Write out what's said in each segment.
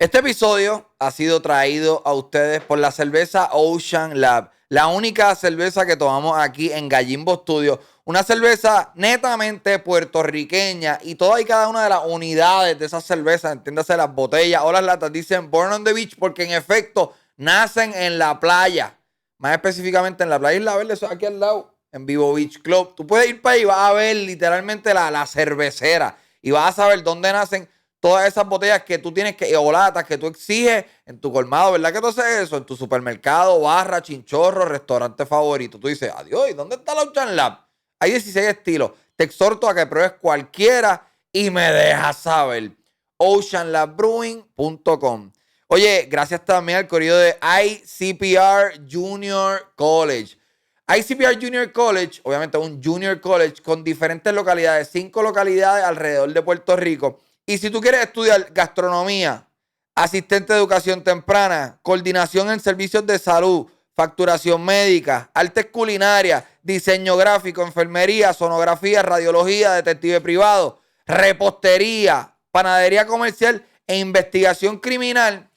Este episodio ha sido traído a ustedes por la cerveza Ocean Lab, la única cerveza que tomamos aquí en Gallimbo Studio. Una cerveza netamente puertorriqueña y toda y cada una de las unidades de esas cervezas, entiéndase las botellas o las latas, dicen Born on the Beach porque en efecto nacen en la playa. Más específicamente en la playa Isla Verde, eso es aquí al lado, en Vivo Beach Club. Tú puedes ir para ahí y vas a ver literalmente la cervecera y vas a saber dónde nacen todas esas botellas que tú tienes que, o latas que tú exiges en tu colmado, ¿verdad que tú haces eso? En tu supermercado, barra, chinchorro, restaurante favorito. Tú dices, adiós, ¿y dónde está la Ocean Lab? Hay 16 estilos. Te exhorto a que pruebes cualquiera y me dejas saber. oceanlabbrewing.com. Oye, gracias también al correo de ICPR Junior College. ICPR Junior College, obviamente un Junior College con diferentes localidades, 5 localidades alrededor de Puerto Rico. Y si tú quieres estudiar gastronomía, asistente de educación temprana, coordinación en servicios de salud, facturación médica, artes culinarias, diseño gráfico, enfermería, sonografía, radiología, detective privado, repostería, panadería comercial e investigación criminal,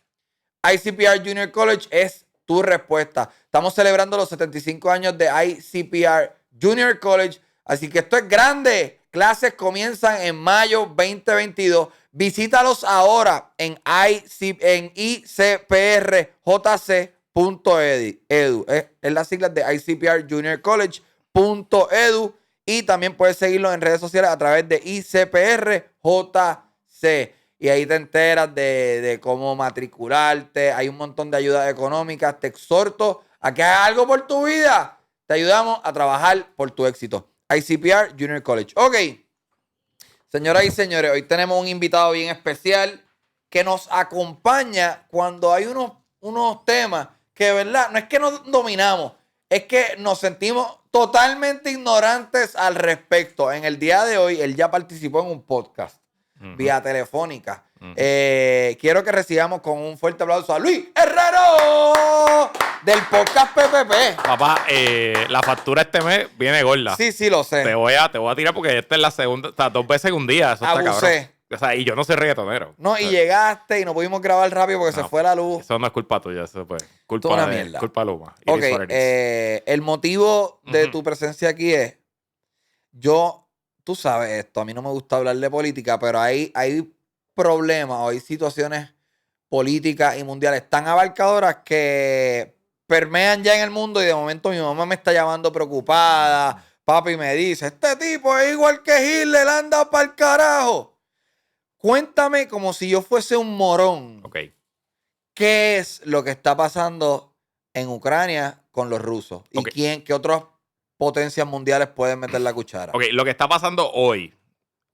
ICPR Junior College es tu respuesta. Estamos celebrando los 75 años de ICPR Junior College, así que esto es grande. Clases comienzan en mayo 2022. Visítalos ahora en icprjc.edu. Es las siglas de ICPR Junior College.edu. Y también puedes seguirlos en redes sociales a través de ICPRJC. Y ahí te enteras de cómo matricularte. Hay un montón de ayudas económicas. Te exhorto a que hagas algo por tu vida. Te ayudamos a trabajar por tu éxito. ICPR Junior College. Ok, señoras y señores, hoy tenemos un invitado bien especial que nos acompaña cuando hay unos temas que, ¿verdad? No es que no dominamos, es que nos sentimos totalmente ignorantes al respecto. En el día de hoy, él ya participó en un podcast vía telefónica. Quiero que recibamos con un fuerte aplauso a Luis Herrero del podcast PPP. Papá, la factura este mes viene gorda. Sí, lo sé. Te voy a tirar porque esta es la segunda, o sea, 2 veces en un día. Eso está Abusé. cabrón. O sea, y yo no soy reggaetonero. No, y llegaste y no pudimos grabar rápido porque se fue la luz. Eso no es culpa tuya, eso pues. Esto es una mierda. Culpa de Luma. Ok, el motivo de tu presencia aquí es, tú sabes esto, a mí no me gusta hablar de política, pero hay problemas o hay situaciones políticas y mundiales tan abarcadoras que permean ya en el mundo y de momento mi mamá me está llamando preocupada, papi me dice, este tipo es igual que Hitler, anda pa'l carajo. Cuéntame como si yo fuese un morón. Ok. ¿Qué es lo que está pasando en Ucrania con los rusos? ¿Y qué otras potencias mundiales pueden meter la cuchara? Ok, lo que está pasando hoy,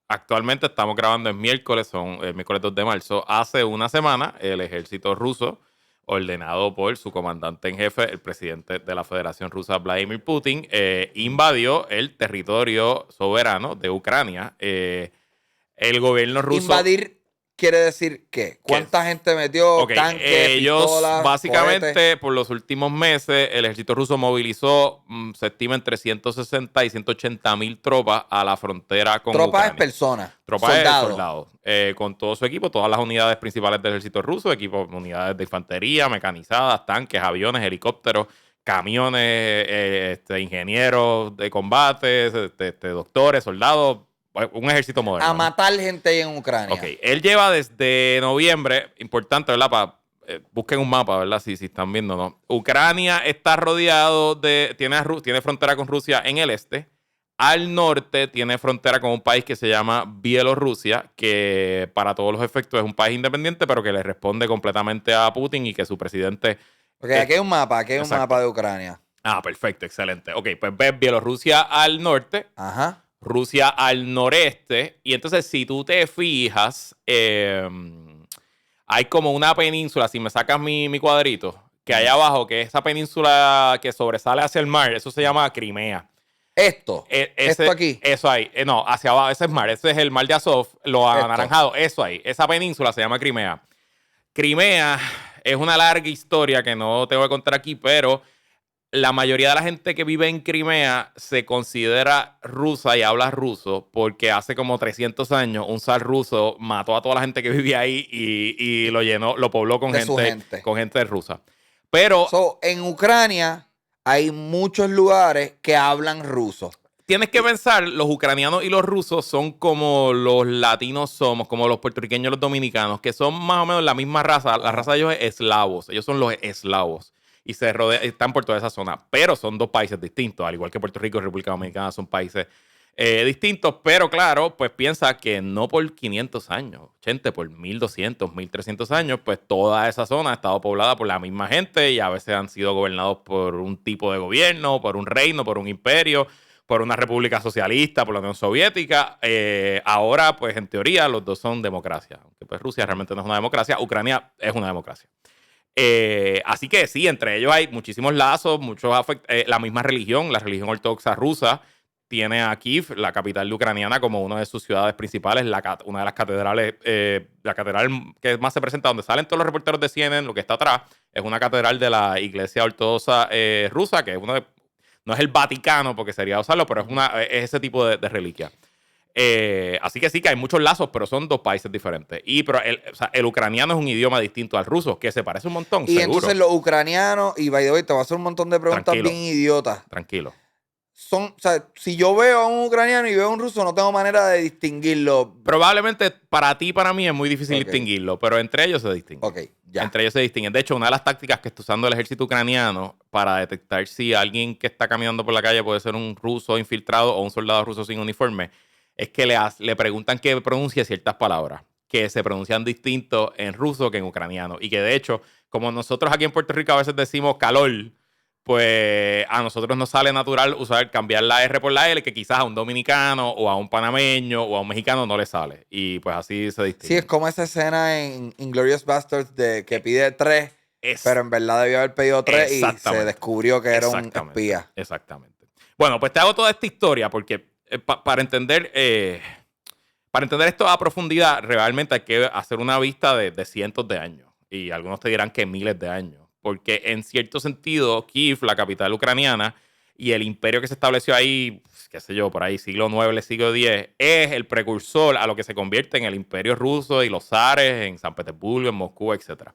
actualmente estamos grabando en miércoles, son el miércoles 2 de marzo. Hace una semana, el ejército ruso, ordenado por su comandante en jefe, el presidente de la Federación Rusa, Vladimir Putin, invadió el territorio soberano de Ucrania. El gobierno ruso... Invadir quiere decir ¿qué? ¿Cuánta gente metió? Tanques, ellos pistolas, básicamente cohetes. por los últimos meses el ejército ruso movilizó, se estima entre 160 y 180 mil tropas a la frontera con Ucrania. Tropas es personas, tropas soldados. Es soldados. Con todo su equipo, todas las unidades principales del ejército ruso, unidades de infantería, mecanizadas, tanques, aviones, helicópteros, camiones, ingenieros de combate, doctores, soldados. Un ejército moderno. A matar gente ahí en Ucrania. Ok, él lleva desde noviembre, importante, ¿verdad? Busquen un mapa, ¿verdad? Si están viendo, ¿no? Ucrania está rodeado tiene frontera con Rusia en el este. Al norte tiene frontera con un país que se llama Bielorrusia, que para todos los efectos es un país independiente, pero que le responde completamente a Putin y que su presidente... Ok, aquí hay un mapa, un mapa de Ucrania. Ah, perfecto, excelente. Ok, pues ves Bielorrusia al norte. Ajá. Rusia al noreste. Y entonces, si tú te fijas, hay como una península, si me sacas mi cuadrito, que hay abajo, que es esa península que sobresale hacia el mar, eso se llama Crimea. Esto aquí. Eso ahí. No, hacia abajo, ese es mar. Ese es el mar de Azov, lo anaranjado. Eso ahí. Esa península se llama Crimea. Crimea es una larga historia que no te voy a contar aquí, pero la mayoría de la gente que vive en Crimea se considera rusa y habla ruso porque hace como 300 años un zar ruso mató a toda la gente que vivía ahí y lo llenó, lo pobló De su gente. con gente rusa. Pero En Ucrania hay muchos lugares que hablan ruso. tienes que pensar, los ucranianos y los rusos son como los latinos somos, como los puertorriqueños y los dominicanos, que son más o menos la misma raza. La raza de ellos es eslavos. Ellos son los eslavos. Y están por toda esa zona. Pero son dos países distintos. Al igual que Puerto Rico y República Dominicana son países distintos. Pero claro, pues piensa que no por 500 años, gente, por 1200, 1300 años, pues toda esa zona ha estado poblada por la misma gente y a veces han sido gobernados por un tipo de gobierno, por un reino, por un imperio, por una república socialista, por la Unión Soviética. Ahora, pues en teoría, los dos son democracia. Aunque pues Rusia realmente no es una democracia, Ucrania es una democracia. Así que sí, entre ellos hay muchísimos lazos, la misma religión, la religión ortodoxa rusa, tiene a Kiev, la capital ucraniana, como una de sus ciudades principales, una de las catedrales, la catedral que más se presenta, donde salen todos los reporteros de CNN, lo que está atrás, es una catedral de la iglesia ortodoxa rusa, que es no es el Vaticano, porque sería usarlo, pero es ese tipo de reliquia. Así que sí que hay muchos lazos, pero son dos países diferentes. Pero el ucraniano es un idioma distinto al ruso, que se parece un montón, Y seguro. entonces los ucranianos, y by the way, te voy a hacer un montón de preguntas Tranquilo. bien idiotas. Tranquilo. O sea, si yo veo a un ucraniano y veo a un ruso, no tengo manera de distinguirlo. Probablemente para ti y para mí es muy difícil Ok. distinguirlo, pero entre ellos se distinguen. Ok, ya. Entre ellos se distinguen. De hecho, una de las tácticas que está usando el ejército ucraniano para detectar si alguien que está caminando por la calle puede ser un ruso infiltrado o un soldado ruso sin uniforme es que le preguntan que pronuncie ciertas palabras que se pronuncian distinto en ruso que en ucraniano. Y que de hecho, como nosotros aquí en Puerto Rico a veces decimos calor, pues a nosotros nos sale natural cambiar la R por la L, que quizás a un dominicano o a un panameño o a un mexicano no le sale. Y pues así se distingue. Sí, es como esa escena en Inglourious Basterds de que pide 3, pero en verdad debió haber pedido 3 y se descubrió que era un espía. Exactamente. Bueno, pues te hago toda esta historia porque para entender esto a profundidad, realmente hay que hacer una vista de cientos de años. Y algunos te dirán que miles de años. Porque en cierto sentido, Kiev, la capital ucraniana, y el imperio que se estableció ahí, qué sé yo, por ahí, siglo IX, siglo X, es el precursor a lo que se convierte en el imperio ruso y los zares en San Petersburgo, en Moscú, etc.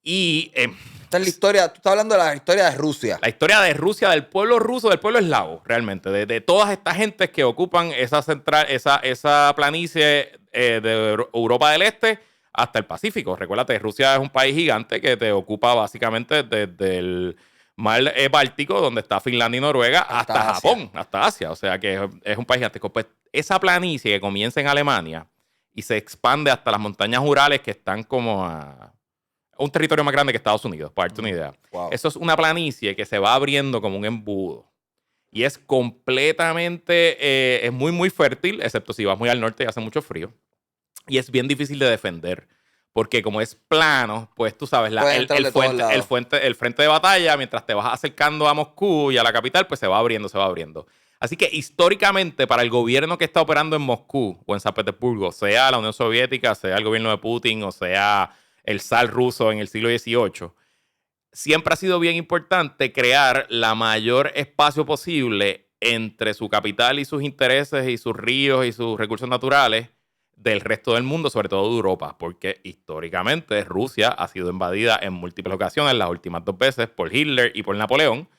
Y esta es la historia, tú estás hablando de la historia de Rusia. La historia de Rusia, del pueblo ruso, del pueblo eslavo, realmente. De todas estas gentes que ocupan esa planicie de Europa del Este hasta el Pacífico. Recuérdate, Rusia es un país gigante que te ocupa básicamente desde el mar Báltico, donde está Finlandia y Noruega, hasta Japón, hasta Asia. O sea que es un país gigantesco. Pues esa planicie que comienza en Alemania y se expande hasta las montañas Urales, que están como a un territorio más grande que Estados Unidos, para darte una idea. Wow. Eso es una planicie que se va abriendo como un embudo. Y es completamente, es muy, muy fértil, excepto si vas muy al norte y hace mucho frío. Y es bien difícil de defender. Porque como es plano, pues tú sabes, el frente de batalla, mientras te vas acercando a Moscú y a la capital, pues se va abriendo, se va abriendo. Así que históricamente, para el gobierno que está operando en Moscú o en San Petersburgo, sea la Unión Soviética, sea el gobierno de Putin o sea el zar ruso en el siglo XVIII, siempre ha sido bien importante crear la mayor espacio posible entre su capital y sus intereses y sus ríos y sus recursos naturales del resto del mundo, sobre todo de Europa, porque históricamente Rusia ha sido invadida en múltiples ocasiones, las últimas 2 veces por Hitler y por Napoleón,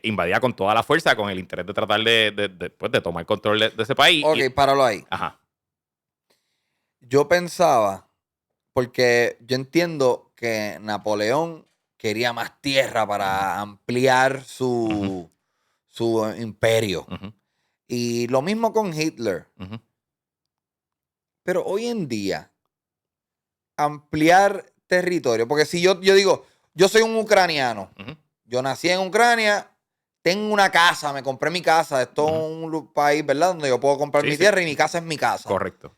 invadida con toda la fuerza, con el interés de tratar de tomar control de ese país. Ok, páralo ahí. Ajá. Yo pensaba, porque yo entiendo que Napoleón quería más tierra para ampliar su imperio. Y lo mismo con Hitler. Pero hoy en día, ampliar territorio, porque si yo digo, yo soy un ucraniano, yo nací en Ucrania, tengo una casa, me compré mi casa, esto es un país, ¿verdad? Donde yo puedo comprar mi tierra y mi casa es mi casa. Correcto.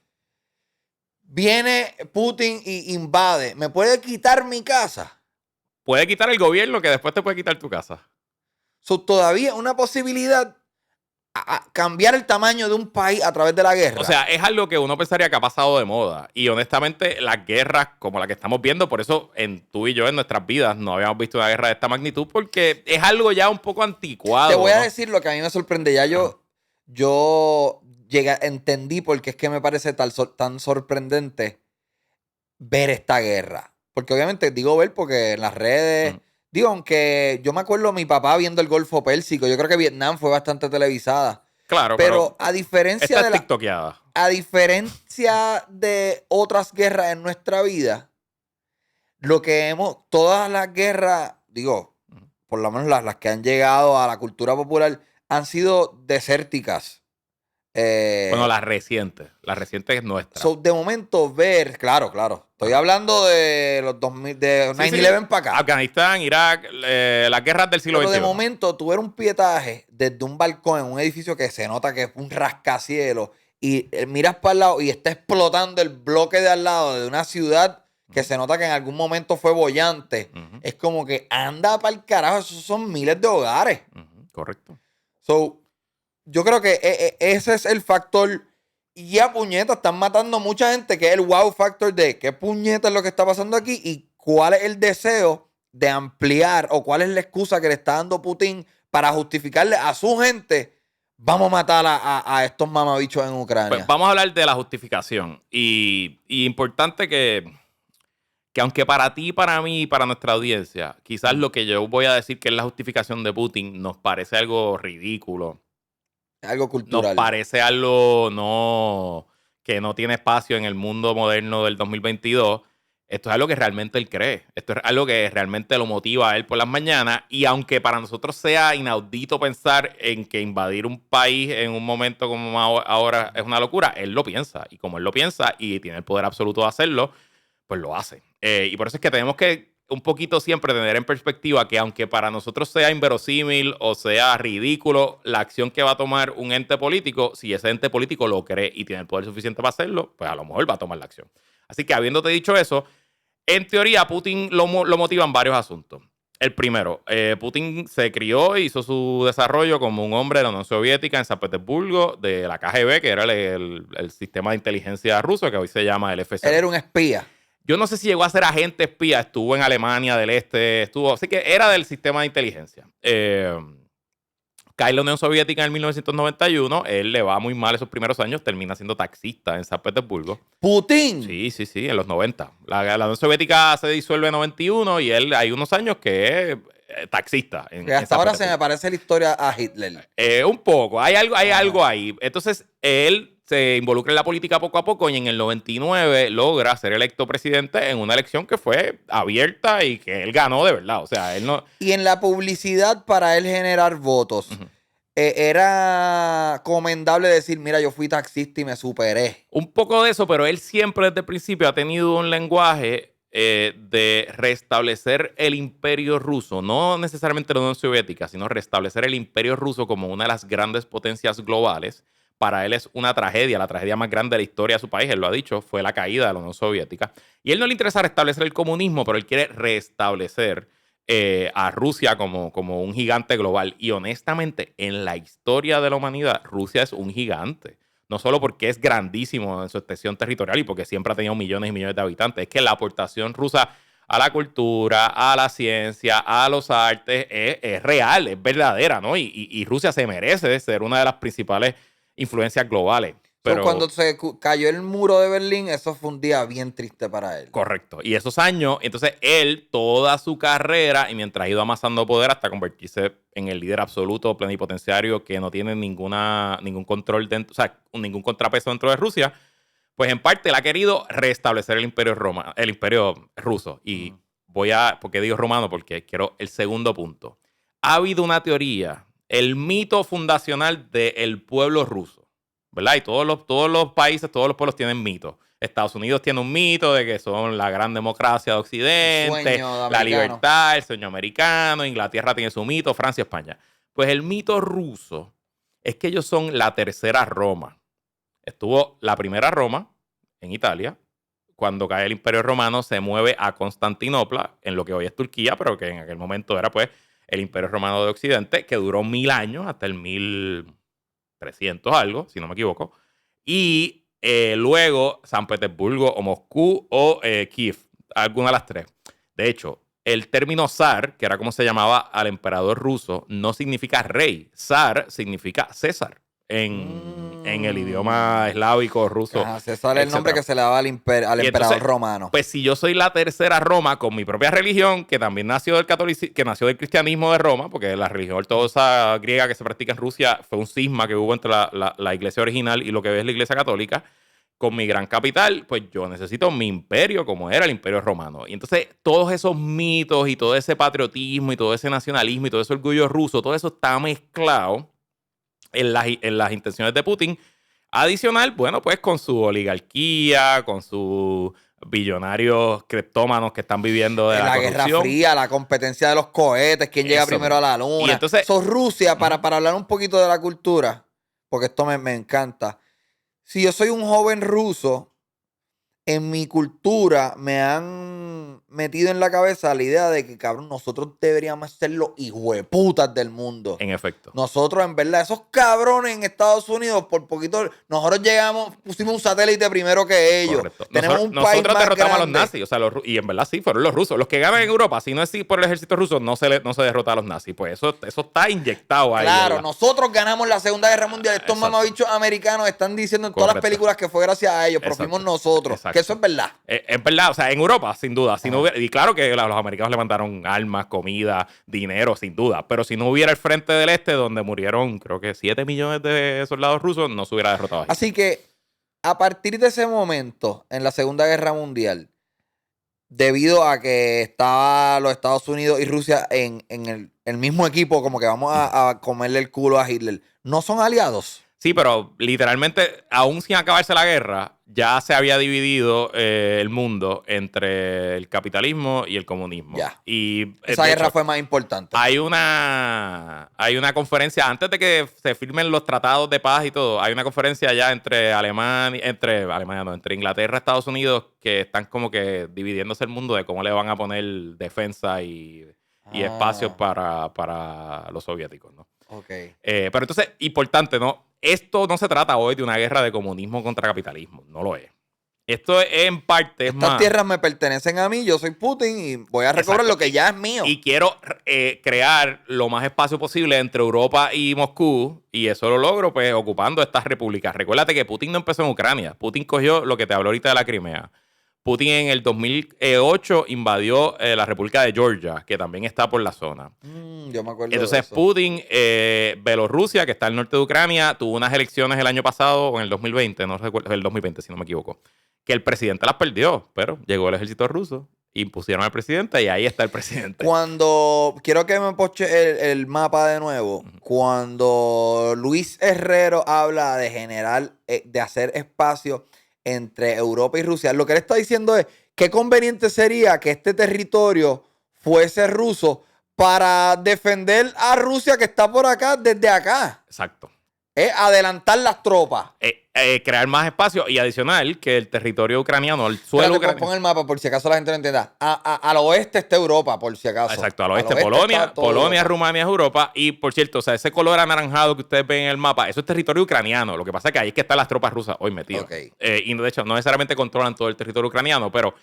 Viene Putin y invade, ¿me puede quitar mi casa? Puede quitar el gobierno que después te puede quitar tu casa. Todavía una posibilidad a cambiar el tamaño de un país a través de la guerra. O sea, es algo que uno pensaría que ha pasado de moda. Y honestamente, las guerras como la que estamos viendo, por eso tú y yo en nuestras vidas no habíamos visto una guerra de esta magnitud, porque es algo ya un poco anticuado. Te voy a ¿no? decir lo que a mí me sorprende. Ya yo entendí por qué es que me parece tan sorprendente ver esta guerra. Porque obviamente digo ver porque en las redes, digo, aunque yo me acuerdo mi papá viendo el Golfo Pérsico, yo creo que Vietnam fue bastante televisada. Claro, pero a diferencia esta es tiktokeada. A diferencia de otras guerras en nuestra vida, todas las guerras, digo, por lo menos las que han llegado a la cultura popular, han sido desérticas. Bueno, las recientes es nuestra. De momento ver, claro, estoy hablando de los 2000, de 9/11 para acá. Afganistán, Irak, las guerras del siglo XXI. Pero de momento tú ver un pietaje desde un balcón en un edificio que se nota que es un rascacielos y miras para el lado y está explotando el bloque de al lado de una ciudad que se nota que en algún momento fue bollante. Es como que anda para el carajo, esos son miles de hogares. Correcto. Yo creo que ese es el factor. Y ya, puñeta, están matando mucha gente, que es el wow factor de qué puñeta es lo que está pasando aquí y cuál es el deseo de ampliar o cuál es la excusa que le está dando Putin para justificarle a su gente, vamos a matar a estos mamabichos en Ucrania. Pues vamos a hablar de la justificación. Y importante que aunque para ti, para mí y para nuestra audiencia, quizás lo que yo voy a decir que es la justificación de Putin nos parece algo ridículo. Algo cultural. Nos parece algo que no tiene espacio en el mundo moderno del 2022. Esto es algo que realmente él cree. Esto es algo que realmente lo motiva a él por las mañanas. Y aunque para nosotros sea inaudito pensar en que invadir un país en un momento como ahora es una locura, él lo piensa. Y como él lo piensa y tiene el poder absoluto de hacerlo, pues lo hace. Y por eso es que tenemos que un poquito siempre tener en perspectiva que aunque para nosotros sea inverosímil o sea ridículo la acción que va a tomar un ente político, si ese ente político lo cree y tiene el poder suficiente para hacerlo, pues a lo mejor va a tomar la acción. Así que habiéndote dicho eso, en teoría Putin lo motivan varios asuntos. El primero, Putin se crió e hizo su desarrollo como un hombre de la Unión Soviética en San Petersburgo, de la KGB, que era el sistema de inteligencia ruso, que hoy se llama el FSB. Él era un espía. Yo no sé si llegó a ser agente espía, estuvo en Alemania del Este, así que era del sistema de inteligencia. Cae la Unión Soviética en 1991, él le va muy mal esos primeros años, termina siendo taxista en San Petersburgo. ¿Putin? Sí, en los 90. La Unión Soviética se disuelve en 91 y él hay unos años que es taxista. Hasta ahora se me parece la historia a Hitler. Un poco, hay algo ahí. Entonces, él se involucra en la política poco a poco y en el 99 logra ser electo presidente en una elección que fue abierta y que él ganó de verdad. O sea, él no... Y en la publicidad para él generar votos, era comendable decir, mira, yo fui taxista y me superé. Un poco de eso, pero él siempre desde el principio ha tenido un lenguaje de restablecer el imperio ruso, no necesariamente la Unión Soviética, sino restablecer el imperio ruso como una de las grandes potencias globales. Para él es una tragedia, la tragedia más grande de la historia de su país, él lo ha dicho, fue la caída de la Unión Soviética. Y a él no le interesa restablecer el comunismo, pero él quiere restablecer a Rusia como un gigante global. Y honestamente, en la historia de la humanidad, Rusia es un gigante. No solo porque es grandísimo en su extensión territorial y porque siempre ha tenido millones y millones de habitantes, es que la aportación rusa a la cultura, a la ciencia, a los artes, es real, es verdadera, ¿no? Y Rusia se merece ser una de las principales influencias globales. Pero cuando se cayó el muro de Berlín, eso fue un día bien triste para él. Correcto. Y esos años, entonces él, toda su carrera, y mientras ha ido amasando poder hasta convertirse en el líder absoluto plenipotenciario que no tiene ningún control dentro, o sea, ningún contrapeso dentro de Rusia, pues en parte él ha querido restablecer el imperio ruso. Y ¿por qué digo romano? Porque quiero el segundo punto. Ha habido una teoría, el mito fundacional del pueblo ruso, ¿verdad? Y todos los países, todos los pueblos tienen mitos. Estados Unidos tiene un mito de que son la gran democracia de Occidente, la libertad, el sueño americano. Inglaterra tiene su mito, Francia, España. Pues el mito ruso es que ellos son la tercera Roma. Estuvo la primera Roma en Italia. Cuando cae el Imperio Romano se mueve a Constantinopla, en lo que hoy es Turquía, pero que en aquel momento era pues el Imperio Romano de Occidente, que duró 1000 años hasta el 300 algo, si no me equivoco. Y luego San Petersburgo o Moscú o Kiev, alguna de las tres. De hecho, el término zar, que era como se llamaba al emperador ruso, no significa rey. Zar significa César en el idioma eslávico, ruso, Ajá, César es el nombre etcétera. que se le daba al Y emperador entonces, romano. pues si yo soy la tercera Roma con mi propia religión, que también nació que nació del cristianismo de Roma, porque la religión ortodoxa griega que se practica en Rusia fue un cisma que hubo entre la iglesia original y lo que es la iglesia católica, con mi gran capital, pues yo necesito mi imperio como era el imperio romano. Y entonces todos esos mitos y todo ese patriotismo y todo ese nacionalismo y todo ese orgullo ruso, todo eso está mezclado en las intenciones de Putin. Adicional, bueno, pues con su oligarquía, con sus billonarios criptómanos que están viviendo de En la la Guerra corrupción. Fría, la competencia de los cohetes, quién llega Eso primero a la mismo. Y luna. entonces, Eso Rusia, para hablar un poquito de la cultura, porque esto me encanta. Si yo soy un joven ruso, en mi cultura me han metido en la cabeza la idea de que, cabrón, nosotros deberíamos ser los hijueputas del mundo. en efecto, Nosotros, en verdad, esos cabrones en Estados Unidos, por poquito, nosotros llegamos, pusimos un satélite primero que ellos. correcto. Tenemos un país Nosotros más derrotamos a los grande. nazis, o sea, y en verdad sí, fueron los rusos. Los que ganan en Europa, si no es por el ejército ruso, no se derrota a los nazis. Pues eso está inyectado ahí. Claro, nosotros ganamos la Segunda Guerra Mundial. Estos Exacto. mamabichos americanos están diciendo en todas las Correcto. películas que fue gracias a ellos, pero Exacto. fuimos nosotros. Exacto. Que eso es verdad. Es verdad, o sea, en Europa, sin duda. Si no hubiera, y claro que los americanos le mandaron armas, comida, dinero, sin duda. Pero si no hubiera el frente del este, donde murieron, creo que 7 millones de soldados rusos, no se hubiera derrotado ahí. Así que, a partir de ese momento, en la Segunda Guerra Mundial, debido a que estaba los Estados Unidos y Rusia en el mismo equipo, como que vamos a comerle el culo a Hitler, ¿no son aliados? Sí, pero literalmente, aún sin acabarse la guerra, ya se había dividido el mundo entre el capitalismo y el comunismo. Ya. Y Esa de guerra hecho, fue más importante. hay una conferencia, antes de que se firmen los tratados de paz y todo, hay una conferencia ya entre Inglaterra y Estados Unidos, que están como que dividiéndose el mundo de cómo le van a poner defensa y espacios para los soviéticos, ¿no? Ok. Pero entonces, importante, ¿no? Esto no se trata hoy de una guerra de comunismo contra capitalismo, no lo es. Esto es en parte Estas más. tierras me pertenecen a mí, yo soy Putin y voy a recobrar Exacto. lo que ya es mío. Y quiero crear lo más espacio posible entre Europa y Moscú, y eso lo logro pues ocupando estas repúblicas. Recuérdate que Putin no empezó en Ucrania, Putin cogió lo que te habló ahorita de la Crimea. Putin en el 2008 invadió la República de Georgia, que también está por la zona. Yo me acuerdo de Entonces eso. Putin, Bielorrusia, que está al norte de Ucrania, tuvo unas elecciones el año pasado, o en el 2020, no recuerdo, el 2020 si no me equivoco, que el presidente las perdió, pero llegó el ejército ruso, impusieron al presidente y ahí está el presidente. Quiero que me poche el mapa de nuevo. Cuando Luis Herrero habla de generar, de hacer espacio entre Europa y Rusia, lo que él está diciendo es qué conveniente sería que este territorio fuese ruso para defender a Rusia que está por acá desde acá. Exacto. Adelantar las tropas. Crear más espacio y adicional que el territorio ucraniano, el suelo Espérate, ucraniano. pon el mapa por si acaso la gente no entienda. Al oeste está Europa, por si acaso. Exacto, al oeste Polonia, Rumania es Europa. Y por cierto, o sea, ese color anaranjado que ustedes ven en el mapa, eso es territorio ucraniano. Lo que pasa es que ahí es que están las tropas rusas hoy metidas. Okay. Y de hecho, no necesariamente controlan todo el territorio ucraniano, pero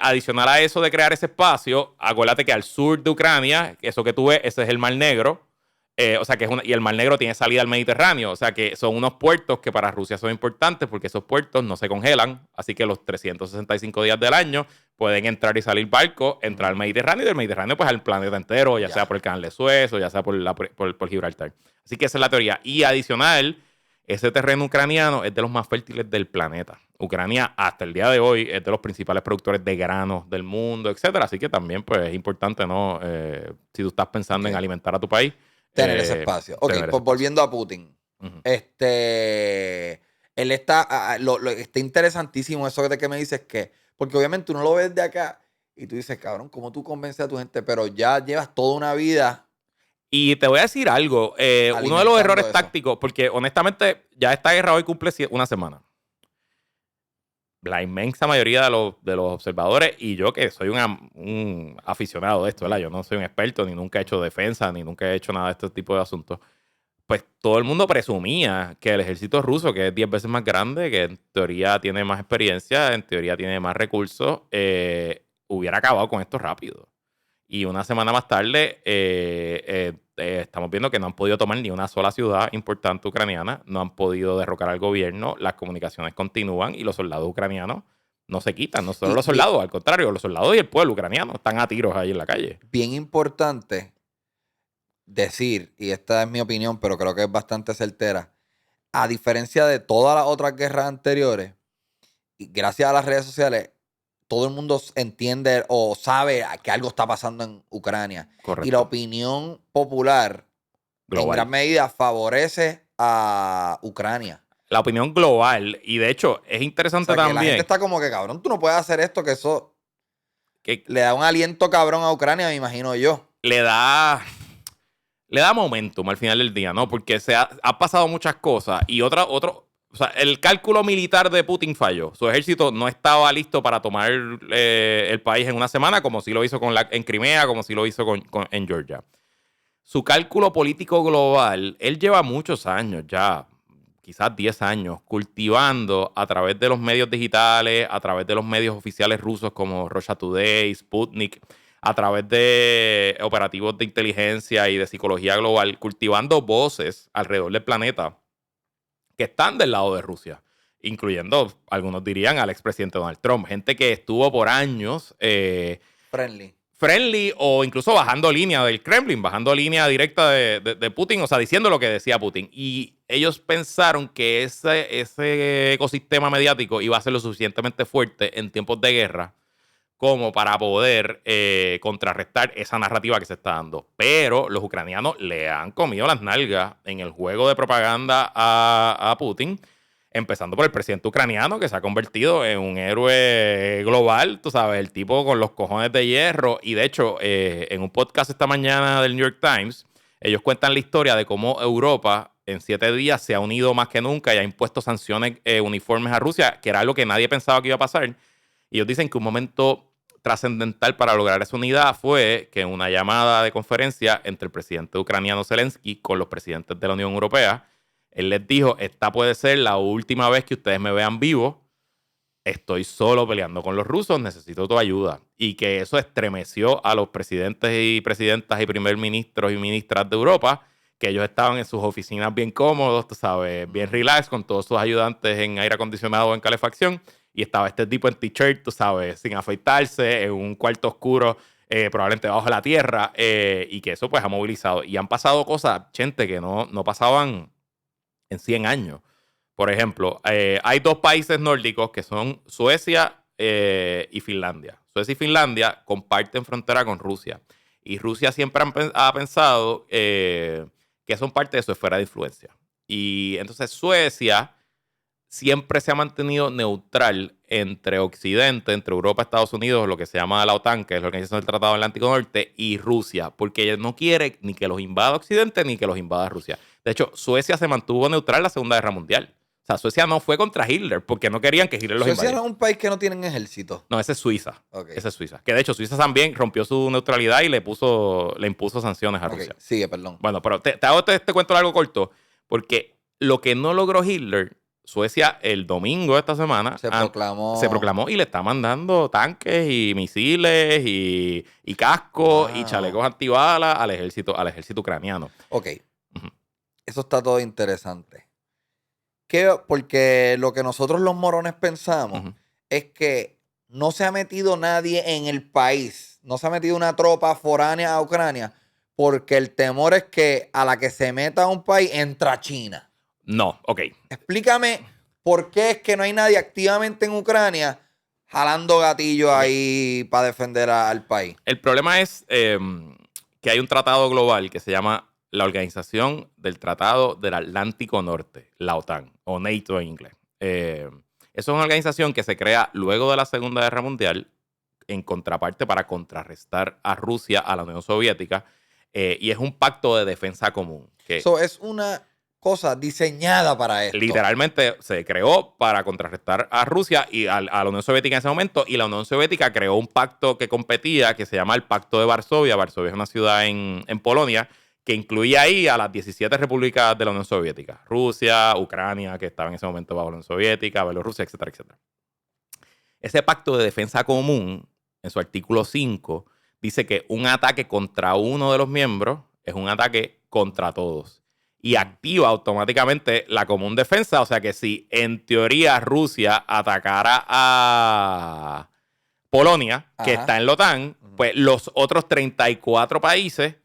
adicional a eso de crear ese espacio, acuérdate que al sur de Ucrania, eso que tú ves, ese es el Mar Negro. O sea que y el Mar Negro tiene salida al Mediterráneo, o sea que son unos puertos que para Rusia son importantes porque esos puertos no se congelan, así que los 365 días del año pueden entrar y salir barcos, entrar al Mediterráneo y del Mediterráneo pues al planeta entero, ya sea por el canal de Suez o ya sea por Gibraltar. Así que esa es la teoría. Y adicional, ese terreno ucraniano es de los más fértiles del planeta. Ucrania hasta el día de hoy es de los principales productores de granos del mundo, etcétera. Así que también pues es importante, ¿no? Si tú estás pensando en alimentar a tu país, tener ese espacio. Ok, pues volviendo a Putin. Él está interesantísimo eso que me dices porque obviamente uno lo ves de acá y tú dices, cabrón, ¿cómo tú convences a tu gente? Pero ya llevas toda una vida. Y te voy a decir algo, uno de los errores tácticos, porque honestamente ya esta guerra hoy cumple una semana. La inmensa mayoría de los observadores, y yo que soy un aficionado de esto, ¿verdad? Yo no soy un experto, ni nunca he hecho defensa, ni nunca he hecho nada de este tipo de asuntos. pues todo el mundo presumía que el ejército ruso, que es 10 veces más grande, que en teoría tiene más experiencia, en teoría tiene más recursos, hubiera acabado con esto rápido. Y una semana más tarde estamos viendo que no han podido tomar ni una sola ciudad importante ucraniana, no han podido derrocar al gobierno, las comunicaciones continúan y los soldados ucranianos no se quitan. No solo los soldados, al contrario, los soldados y el pueblo ucraniano están a tiros ahí en la calle. Bien importante decir, y esta es mi opinión, pero creo que es bastante certera, a diferencia de todas las otras guerras anteriores, y gracias a las redes sociales, todo el mundo entiende o sabe que algo está pasando en Ucrania. Correcto. Y la opinión popular Global. en gran medida favorece a Ucrania. La opinión global, y de hecho es interesante O sea, que también. la gente está como que, cabrón, tú no puedes hacer esto, que eso Que le da un aliento cabrón a Ucrania, me imagino yo. le da momentum al final del día, ¿no? Porque ha pasado muchas cosas y o sea, el cálculo militar de Putin falló. Su ejército no estaba listo para tomar el país en una semana, como sí lo hizo en Crimea, como sí lo hizo en Georgia. Su cálculo político global, él lleva muchos años ya, quizás 10 años, cultivando a través de los medios digitales, a través de los medios oficiales rusos como Russia Today, Sputnik, a través de operativos de inteligencia y de psicología global, cultivando voces alrededor del planeta que están del lado de Rusia, incluyendo, algunos dirían, al expresidente Donald Trump, gente que estuvo por años friendly o incluso bajando línea del Kremlin, bajando línea directa de Putin, o sea, diciendo lo que decía Putin. Y ellos pensaron que ese ecosistema mediático iba a ser lo suficientemente fuerte en tiempos de guerra como para poder contrarrestar esa narrativa que se está dando. Pero los ucranianos le han comido las nalgas en el juego de propaganda a Putin, empezando por el presidente ucraniano, que se ha convertido en un héroe global, tú sabes, el tipo con los cojones de hierro. Y de hecho, en un podcast esta mañana del New York Times, ellos cuentan la historia de cómo Europa en 7 días se ha unido más que nunca y ha impuesto sanciones uniformes a Rusia, que era algo que nadie pensaba que iba a pasar. Y ellos dicen que un momento trascendental para lograr esa unidad fue que en una llamada de conferencia entre el presidente ucraniano Zelensky con los presidentes de la Unión Europea, él les dijo, esta puede ser la última vez que ustedes me vean vivo, estoy solo peleando con los rusos, necesito tu ayuda. Y que eso estremeció a los presidentes y presidentas y primer ministros y ministras de Europa, que ellos estaban en sus oficinas bien cómodos, tú sabes, bien relax, con todos sus ayudantes en aire acondicionado o en calefacción, y estaba este tipo en t-shirt, tú sabes, sin afeitarse, en un cuarto oscuro, probablemente bajo la tierra, y que eso pues ha movilizado. Y han pasado cosas, gente, que no pasaban en 100 años. Por ejemplo, hay 2 países nórdicos que son Suecia y Finlandia. Suecia y Finlandia comparten frontera con Rusia. Y Rusia siempre ha pensado que son parte de su esfera de influencia. Y entonces Suecia siempre se ha mantenido neutral entre Occidente, entre Europa, Estados Unidos, lo que se llama la OTAN, que es la Organización del Tratado Atlántico Norte, y Rusia, porque ella no quiere ni que los invada Occidente ni que los invada Rusia. De hecho, Suecia se mantuvo neutral en la Segunda Guerra Mundial. O sea, Suecia no fue contra Hitler porque no querían que Hitler los invadiera. ¿Suecia no es un país que no tienen ejército? No, ese es Suiza. Okay. Ese es Suiza. Que de hecho Suiza también rompió su neutralidad y le impuso sanciones a Rusia. Sigue, perdón. Bueno, pero te hago este cuento largo corto, porque lo que no logró Hitler, Suecia el domingo de esta semana se proclamó y le está mandando tanques y misiles y cascos y chalecos antibalas al ejército ucraniano. Ok. Eso está todo interesante. Porque lo que nosotros los morones pensamos es que no se ha metido nadie en el país, no se ha metido una tropa foránea a Ucrania, porque el temor es que a la que se meta a un país entra China. No, ok. Explícame por qué es que no hay nadie activamente en Ucrania jalando gatillos ahí para defender al país. El problema es que hay un tratado global que se llama la Organización del Tratado del Atlántico Norte, la OTAN, o NATO en inglés. Eso es una organización que se crea luego de la Segunda Guerra Mundial en contraparte para contrarrestar a Rusia, a la Unión Soviética, y es un pacto de defensa común. Eso es una cosa diseñada para esto. Literalmente se creó para contrarrestar a Rusia y a la Unión Soviética en ese momento, y la Unión Soviética creó un pacto que competía, que se llama el Pacto de Varsovia. Varsovia es una ciudad en Polonia, que incluía ahí a las 17 repúblicas de la Unión Soviética. Rusia, Ucrania, que estaba en ese momento bajo la Unión Soviética, Bielorrusia, etcétera, etcétera. Ese pacto de defensa común, en su artículo 5, dice que un ataque contra uno de los miembros es un ataque contra todos. Y activa automáticamente la común defensa. O sea que si en teoría Rusia atacara a Polonia, que está en la OTAN, pues los otros 34 países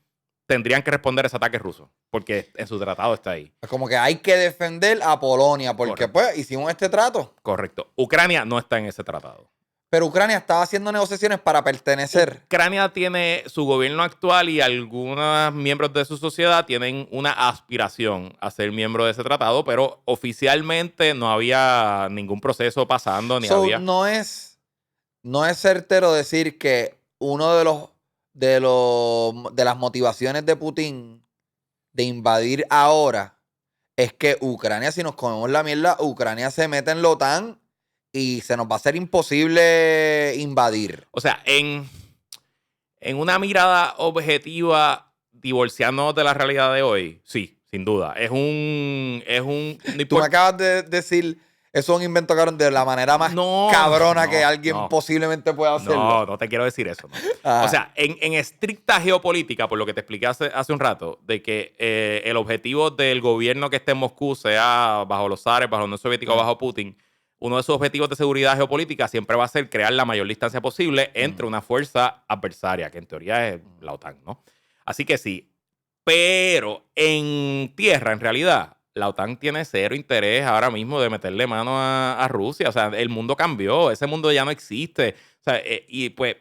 tendrían que responder a ese ataque ruso, porque en su tratado está ahí. Es como que hay que defender a Polonia, porque pues hicimos este trato. Correcto. Ucrania no está en ese tratado. Pero Ucrania estaba haciendo negociaciones para pertenecer. Ucrania tiene su gobierno actual y algunos miembros de su sociedad tienen una aspiración a ser miembro de ese tratado, pero oficialmente no había ningún proceso pasando, ni había... No es certero decir que uno de las motivaciones de Putin de invadir ahora es que Ucrania, si nos comemos la mierda, Ucrania se mete en la OTAN y se nos va a ser imposible invadir. O sea, en una mirada objetiva, divorciándonos de la realidad de hoy, sí, sin duda. Es un Tú me acabas de decir, eso es un invento cabrón de la manera más cabrona que alguien posiblemente pueda hacerlo. No te quiero decir eso. No. O sea, en estricta geopolítica, por lo que te expliqué hace un rato, de que el objetivo del gobierno que esté en Moscú, sea bajo los zares, bajo la Unión Soviética o bajo Putin, uno de sus objetivos de seguridad geopolítica siempre va a ser crear la mayor distancia posible entre una fuerza adversaria, que en teoría es la OTAN, ¿no? Así que sí. Pero en tierra, en realidad, la OTAN tiene cero interés ahora mismo de meterle mano a Rusia. O sea, el mundo cambió, ese mundo ya no existe. O sea, y pues,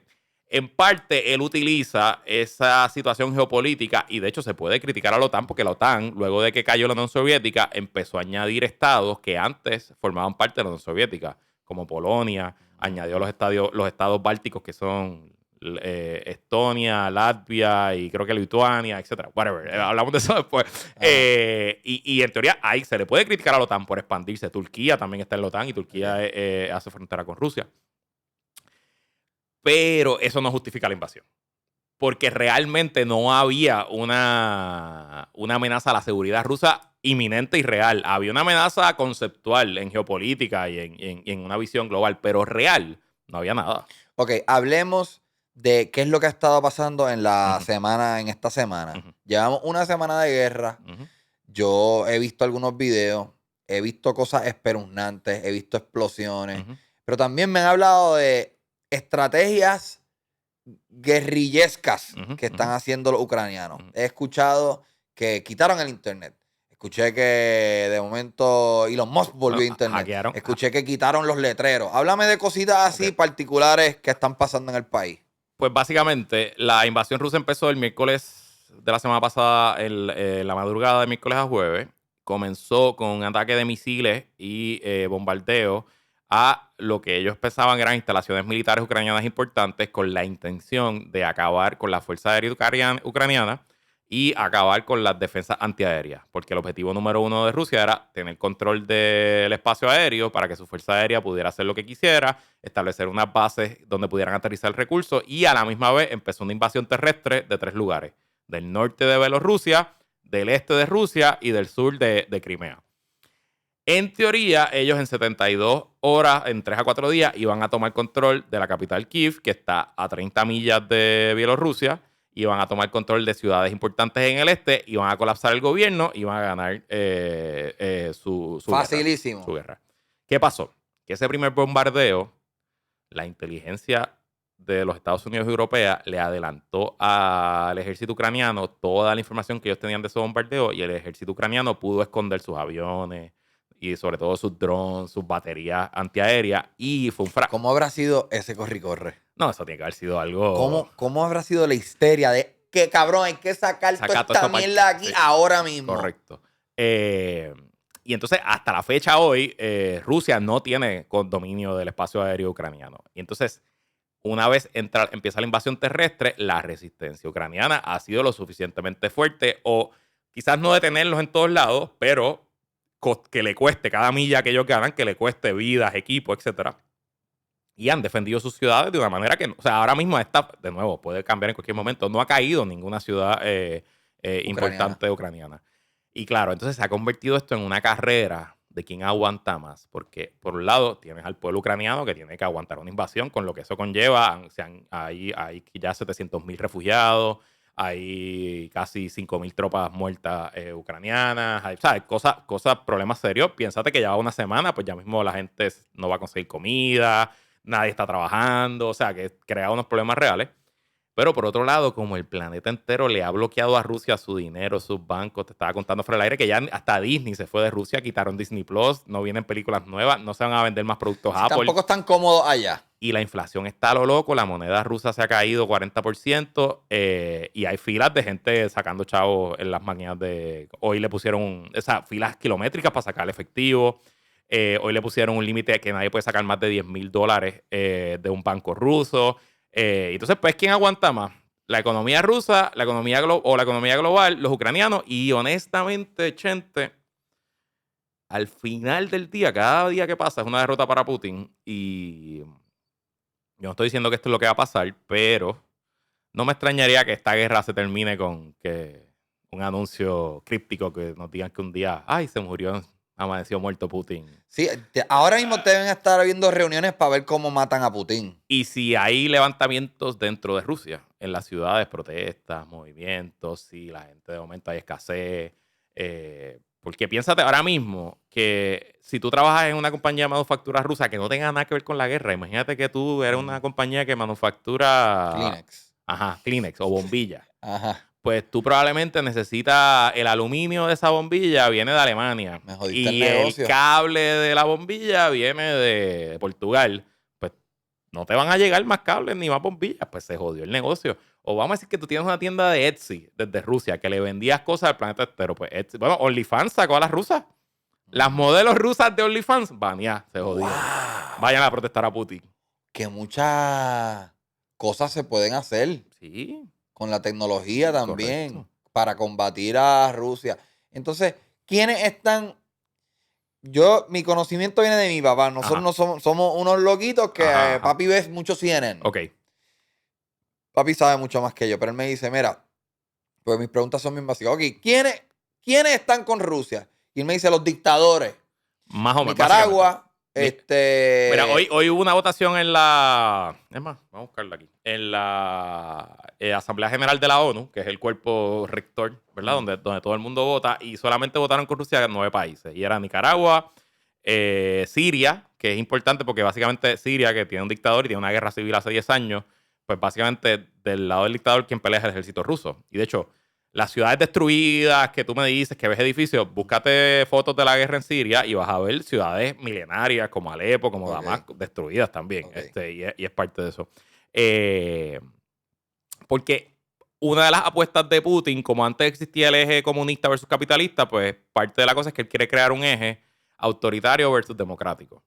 en parte, él utiliza esa situación geopolítica y, de hecho, se puede criticar a la OTAN porque la OTAN, luego de que cayó la Unión Soviética, empezó a añadir estados que antes formaban parte de la Unión Soviética, como Polonia, añadió los estados bálticos que son Estonia, Latvia y creo que Lituania, etcétera. Whatever. Hablamos de eso después. Y en teoría ahí se le puede criticar a la OTAN por expandirse. Turquía también está en la OTAN y Turquía hace frontera con Rusia. Pero eso no justifica la invasión. Porque realmente no había una amenaza a la seguridad rusa inminente y real. Había una amenaza conceptual en geopolítica y en una visión global, pero real no había nada. Ok, hablemos de qué es lo que ha estado pasando en la semana, en esta semana. Llevamos una semana de guerra. Yo he visto algunos videos, he visto cosas espeluznantes, he visto explosiones, pero también me han hablado de estrategias guerrillescas que están haciendo los ucranianos. He escuchado que quitaron el internet. Escuché que de momento Elon Musk volvió a internet. Hackearon. Escuché que quitaron los letreros. Háblame de cositas así particulares que están pasando en el país. Pues básicamente la invasión rusa empezó el miércoles de la semana pasada, la madrugada de miércoles a jueves. Comenzó con un ataque de misiles y bombardeo a lo que ellos pensaban eran instalaciones militares ucranianas importantes con la intención de acabar con la Fuerza Aérea Ucraniana y acabar con las defensas antiaéreas, porque el objetivo número uno de Rusia era tener control del espacio aéreo para que su Fuerza Aérea pudiera hacer lo que quisiera, establecer unas bases donde pudieran aterrizar recursos y a la misma vez empezó una invasión terrestre de 3 lugares, del norte de Bielorrusia, del este de Rusia y del sur de Crimea. En teoría, ellos en 72 horas, en 3 a 4 días, iban a tomar control de la capital Kiev, que está a 30 millas de Bielorrusia, iban a tomar control de ciudades importantes en el este, iban a colapsar el gobierno, iban a ganar su Facilísimo. Su guerra. ¿Qué pasó? Que ese primer bombardeo, la inteligencia de los Estados Unidos y Europea le adelantó al ejército ucraniano toda la información que ellos tenían de ese bombardeo y el ejército ucraniano pudo esconder sus aviones y sobre todo sus drones, sus baterías antiaéreas y fue un fracaso. ¿Cómo habrá sido ese corre-corre? No, eso tiene que haber sido algo... ¿Cómo habrá sido la histeria de que cabrón, hay que sacar toda esta mierda aquí ahora mismo? Correcto. Y entonces, hasta la fecha hoy, Rusia no tiene dominio del espacio aéreo ucraniano. Y entonces, una vez empieza la invasión terrestre, la resistencia ucraniana ha sido lo suficientemente fuerte, o quizás no detenerlos en todos lados, pero que le cueste cada milla que ellos ganan, que le cueste vidas, equipos, etcétera. Y han defendido sus ciudades de una manera que, o sea, ahora mismo esta, de nuevo, puede cambiar en cualquier momento. No ha caído ninguna ciudad importante ucraniana. Y claro, entonces se ha convertido esto en una carrera de quién aguanta más. Porque, por un lado, tienes al pueblo ucraniano que tiene que aguantar una invasión con lo que eso conlleva. Hay ya 700,000 refugiados, hay casi 5,000 tropas muertas ucranianas. Hay, ¿sabes? Problemas serios. Piénsate que ya va una semana, pues ya mismo la gente no va a conseguir comida, nadie está trabajando. O sea, que crea unos problemas reales. Pero por otro lado, como el planeta entero le ha bloqueado a Rusia su dinero, sus bancos, te estaba contando fuera del aire que ya hasta Disney se fue de Rusia, quitaron Disney Plus, no vienen películas nuevas, no se van a vender más productos Sí, Apple. tampoco están cómodos allá. Y la inflación está a lo loco, la moneda rusa se ha caído 40%, y hay filas de gente sacando chavos en las máquinas de... Hoy le pusieron esas filas kilométricas para sacar el efectivo. Hoy le pusieron un límite de que nadie puede sacar más de $10,000 de un banco ruso. Entonces, pues, ¿quién aguanta más? La economía rusa, la economía global, los ucranianos. Y honestamente, Chente, al final del día, cada día que pasa es una derrota para Putin. Y yo no estoy diciendo que esto es lo que va a pasar, pero no me extrañaría que esta guerra se termine con que un anuncio críptico que nos digan que un día, ay, se murió, amaneció muerto Putin. Sí, ahora mismo deben estar habiendo reuniones para ver cómo matan a Putin. Y si hay levantamientos dentro de Rusia, en las ciudades, protestas, movimientos, si la gente de momento hay escasez. Porque piénsate ahora mismo que si tú trabajas en una compañía de manufactura rusa que no tenga nada que ver con la guerra, imagínate que tú eres una compañía que manufactura Kleenex. Ajá, Kleenex o bombilla. Ajá. Pues tú probablemente necesitas el aluminio de esa bombilla, viene de Alemania. Me jodiste Y el el negocio. cable de la bombilla viene de Portugal. Pues no te van a llegar más cables ni más bombillas. Pues se jodió el negocio. O vamos a decir que tú tienes una tienda de Etsy desde Rusia que le vendías cosas al planeta entero. Pues Etsy, bueno, OnlyFans sacó a las rusas. Las modelos rusas de OnlyFans, baneadas, se jodieron. Wow. Vayan a protestar a Putin. Que muchas cosas se pueden hacer Sí. con la tecnología también Correcto. para combatir a Rusia. Entonces, ¿quiénes están? Mi conocimiento viene de mi papá. Nosotros Ajá. no somos unos loquitos que Ajá. papi ve mucho CNN. Ok. Papi sabe mucho más que yo, pero él me dice, mira, pues mis preguntas son bien básicas. Ok, ¿quiénes están con Rusia? Y él me dice, los dictadores. Más o menos. Nicaragua, Mira, hoy hubo una votación en la... Es más, vamos a buscarla aquí. En la Asamblea General de la ONU, que es el cuerpo rector, ¿verdad? Donde todo el mundo vota, y solamente votaron con Rusia 9 países. Y era Nicaragua, Siria, que es importante porque básicamente Siria, que tiene un dictador y tiene una guerra civil hace 10 años, pues básicamente del lado del dictador quien pelea es el ejército ruso. Y de hecho, las ciudades destruidas que tú me dices, que ves edificios, búscate fotos de la guerra en Siria y vas a ver ciudades milenarias como Alepo, como Damasco, destruidas también. Y es parte de eso. Porque una de las apuestas de Putin, como antes existía el eje comunista versus capitalista, pues parte de la cosa es que él quiere crear un eje autoritario versus democrático.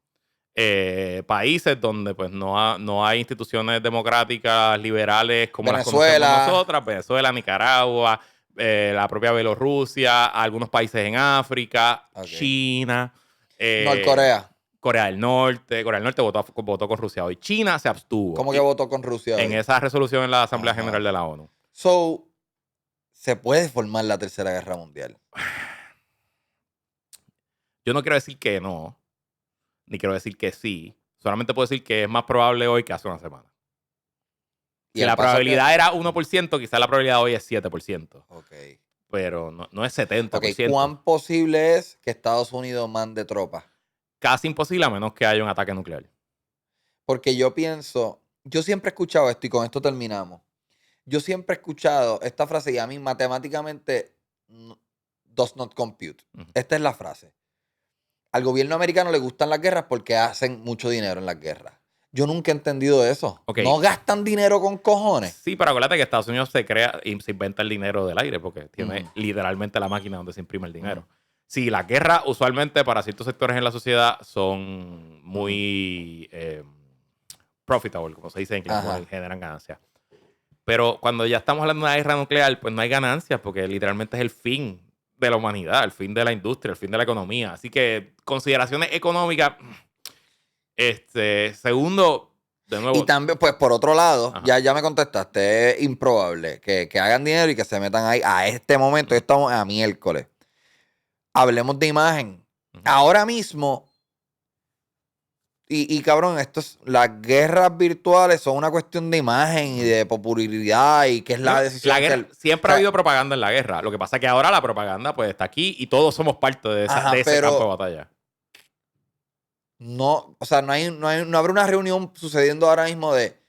Países donde pues no hay instituciones democráticas liberales como las conocemos nosotras, Venezuela, Nicaragua, la propia Bielorrusia, algunos países en África, China, Norcorea. Corea del Norte votó con Rusia hoy. China se abstuvo. ¿Cómo que votó con Rusia hoy? En esa resolución en la Asamblea General de la ONU. So, ¿se puede formar la Tercera Guerra Mundial? Yo no quiero decir que no, ni quiero decir que sí. Solamente puedo decir que es más probable hoy que hace una semana. Si la probabilidad era 1%, quizás la probabilidad hoy es 7%. Ok. Pero no es 70%. Okay. ¿Cuán posible es que Estados Unidos mande tropas? Casi imposible a menos que haya un ataque nuclear. Porque yo siempre he escuchado esto y con esto terminamos. Yo siempre he escuchado esta frase y a mí matemáticamente does not compute. Esta es la frase. Al gobierno americano le gustan las guerras porque hacen mucho dinero en las guerras. Yo nunca he entendido eso. Okay. No gastan dinero con cojones. Sí, pero acuérdate que Estados Unidos se crea y se inventa el dinero del aire porque tiene literalmente la máquina donde se imprime el dinero. Sí, las guerras usualmente para ciertos sectores en la sociedad son muy profitable, como se dice en inglés, generan ganancias. Pero cuando ya estamos hablando de una guerra nuclear, pues no hay ganancias porque literalmente es el fin de la humanidad, el fin de la industria, el fin de la economía. Así que consideraciones económicas. Segundo, de nuevo. Y también, pues, por otro lado, Ajá. ya me contestaste, es improbable que hagan dinero y que se metan ahí a este momento. Estamos a miércoles. Hablemos de imagen. Ujú. Ahora mismo, y cabrón, las guerras virtuales son una cuestión de imagen y de popularidad y que es la decisión. La guerra, siempre ha habido propaganda en la guerra. Lo que pasa es que ahora la propaganda pues está aquí y todos somos parte de, de ese campo de batalla. No, o sea, no habrá una reunión sucediendo ahora mismo de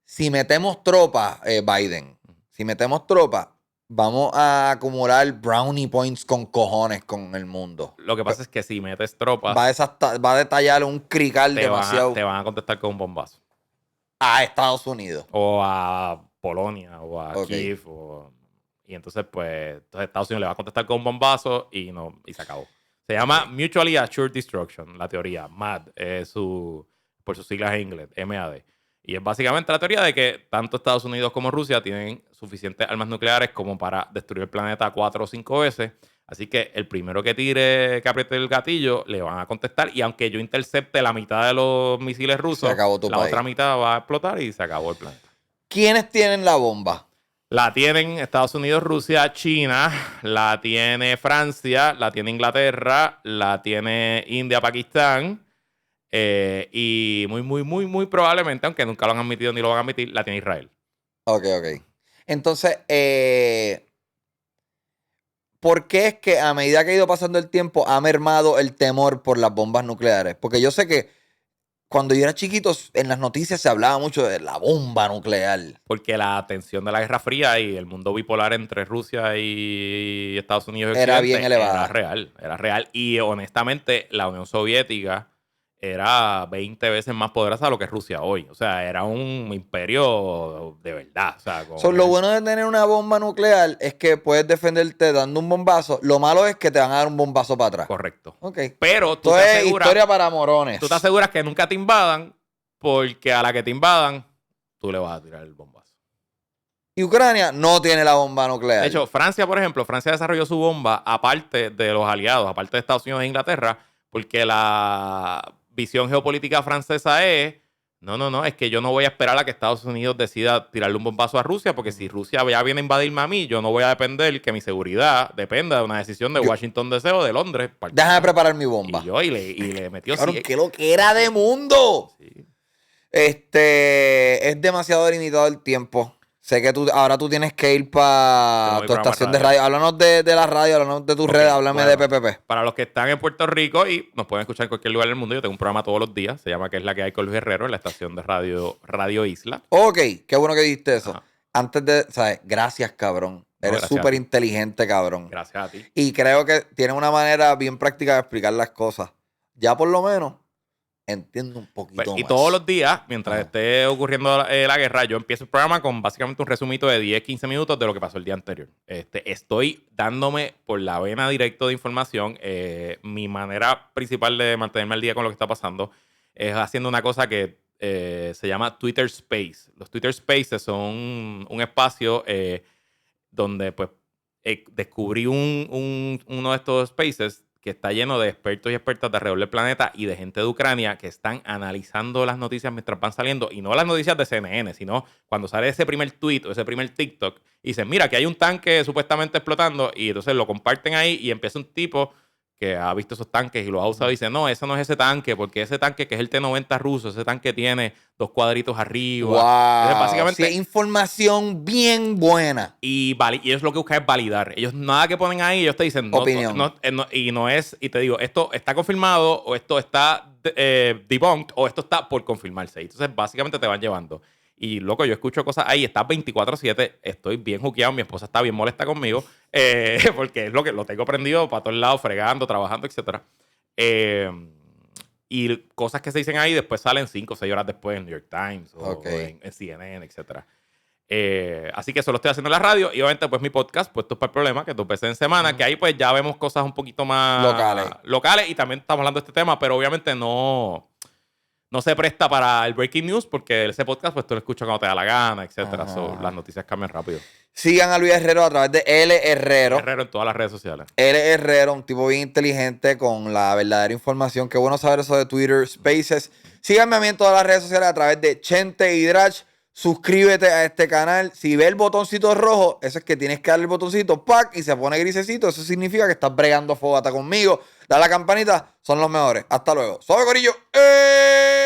si metemos tropas, Biden, si metemos tropas, vamos a acumular brownie points con cojones con el mundo. Lo que pasa es que si metes tropas, Va a detallar un crical demasiado te van a contestar con un bombazo. a Estados Unidos. O a Polonia, o a Ok. Kiev. Y entonces, pues, Estados Unidos le va a contestar con un bombazo y se acabó. Se llama Mutually Assured Destruction, la teoría. MAD, por sus siglas en inglés, MAD. Y es básicamente la teoría de que tanto Estados Unidos como Rusia tienen suficientes armas nucleares como para destruir el planeta 4 o 5 veces. Así que el primero que apriete el gatillo, le van a contestar. Y aunque yo intercepte la mitad de los misiles rusos, Se acabó tu la país. otra mitad va a explotar y se acabó el planeta. ¿Quiénes tienen la bomba? La tienen Estados Unidos, Rusia, China, la tiene Francia, la tiene Inglaterra, la tiene India, Pakistán y muy probablemente, aunque nunca lo han admitido ni lo van a admitir, la tiene Israel. Ok. Entonces, ¿por qué es que a medida que ha ido pasando el tiempo ha mermado el temor por las bombas nucleares? Porque yo sé que cuando yo era chiquito, en las noticias se hablaba mucho de la bomba nuclear. Porque la tensión de la Guerra Fría y el mundo bipolar entre Rusia y Estados Unidos y Era Occidente bien elevada. Era real. Y honestamente, la Unión Soviética era 20 veces más poderosa de lo que es Rusia hoy. O sea, era un imperio de verdad. O sea, Lo bueno de tener una bomba nuclear es que puedes defenderte dando un bombazo. Lo malo es que te van a dar un bombazo para atrás. Correcto. Ok. Pero tú Esto te es aseguras, historia para morones. tú te aseguras que nunca te invadan, porque a la que te invadan, tú le vas a tirar el bombazo. Y Ucrania no tiene la bomba nuclear. De hecho, Francia, por ejemplo, Francia desarrolló su bomba aparte de los aliados, aparte de Estados Unidos e Inglaterra, porque la visión geopolítica francesa es, no, es que yo no voy a esperar a que Estados Unidos decida tirarle un bombazo a Rusia, porque si Rusia ya viene a invadirme a mí, yo no voy a depender que mi seguridad dependa de una decisión de Washington DC o de Londres. Déjame preparar mi bomba. Y le metió Cabrón, qué lo que era de mundo. Sí. Es demasiado delimitado el tiempo. Sé que ahora tú tienes que ir para tu estación de radio. Háblanos de la radio, háblanos de tus redes, háblame de PPP. Para los que están en Puerto Rico y nos pueden escuchar en cualquier lugar del mundo, yo tengo un programa todos los días, se llama ¿Qué es la que hay con Luis Herrero? En la estación de Radio Isla. Ok, qué bueno que dijiste eso. Ajá. Antes de, ¿sabes? Gracias, cabrón. Eres súper inteligente, cabrón. Gracias a ti. Y creo que tienes una manera bien práctica de explicar las cosas. Ya por lo menos entiendo un poquito más. Y todos los días, mientras esté ocurriendo la guerra, yo empiezo el programa con básicamente un resumito de 10-15 minutos de lo que pasó el día anterior. Estoy dándome por la vena directo de información. Mi manera principal de mantenerme al día con lo que está pasando es haciendo una cosa que se llama Twitter Space. Los Twitter Spaces son un espacio donde pues descubrí uno de estos spaces que está lleno de expertos y expertas de alrededor del planeta y de gente de Ucrania que están analizando las noticias mientras van saliendo, y no las noticias de CNN, sino cuando sale ese primer tweet o ese primer TikTok y dicen, mira, que hay un tanque supuestamente explotando, y entonces lo comparten ahí y empieza un tipo que ha visto esos tanques y los ha usado y dice, no, ese no es ese tanque, porque ese tanque que es el T-90 ruso, ese tanque tiene 2 cuadritos arriba. Wow. Entonces, básicamente, sí, información bien buena. Y ellos lo que buscan es validar. Ellos nada que ponen ahí, ellos te dicen, opinión. Y te digo, esto está confirmado, o esto está debunked, o esto está por confirmarse. Entonces, básicamente te van llevando. Y, loco, yo escucho cosas ahí, está 24/7, estoy bien juqueado, mi esposa está bien molesta conmigo, porque es lo que lo tengo prendido para todos lados, fregando, trabajando, etc. Y cosas que se dicen ahí después salen 5 o 6 horas después en New York Times o en CNN, etc. Así que eso lo estoy haciendo en la radio, y obviamente pues mi podcast, Puestos para el Problema, que 2 veces en semana, que ahí pues ya vemos cosas un poquito más locales, y también estamos hablando de este tema, pero obviamente no no se presta para el breaking news porque ese podcast pues tú lo escuchas cuando te da la gana, etcétera. So, las noticias cambian rápido. Sigan a Luis Herrero a través de L Herrero. Herrero en todas las redes sociales. L Herrero, un tipo bien inteligente con la verdadera información. Qué bueno saber eso de Twitter Spaces. Síganme a mí en todas las redes sociales a través de Chente Hidrach. Suscríbete a este canal. Si ve el botoncito rojo, eso es que tienes que darle el botoncito ¡pac! Y se pone grisecito. Eso significa que estás bregando fogata conmigo. Dale a la campanita, son los mejores. Hasta luego. ¡Suave, corillo! ¡Eh!